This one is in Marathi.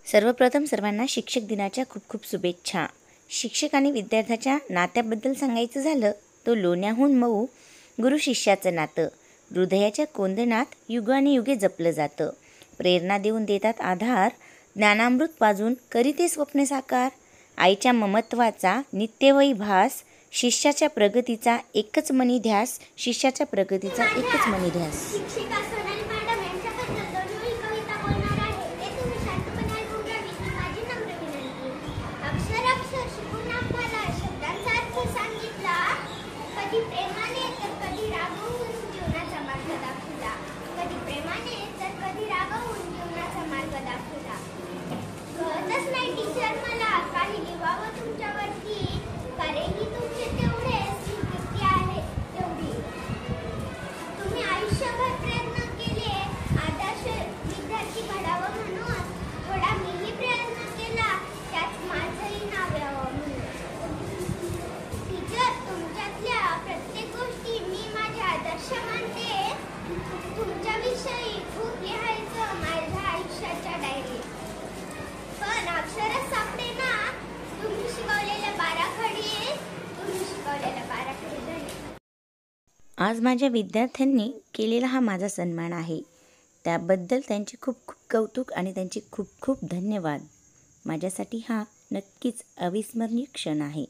सर्वप्रथम सर्वांना शिक्षक दिनाच्या खूप खूप शुभेच्छा. शिक्षक आणि विद्यार्थ्याच्या नात्याबद्दल सांगायचं झालं तो लोण्याहून मऊ गुरु शिष्याचं नातं हृदयाच्या कोंदणात युगानुयुगे जपलं जातं. प्रेरणा देऊन देतात आधार, ज्ञानामृत पाजून करीते स्वप्ने साकार. आईच्या ममत्वाचा नित्यवयी भास, शिष्याच्या प्रगतीचा एकच मनी ध्यास, शिष्याच्या प्रगतीचा एकच मनी ध्यास. आज माझ्या विद्यार्थ्यांनी केलेला हा माझा सन्मान आहे. त्याबद्दल त्यांचे खूप खूप कौतुक आणि त्यांचे खूप खूप धन्यवाद. माझ्यासाठी हा नक्कीच अविस्मरणीय क्षण आहे.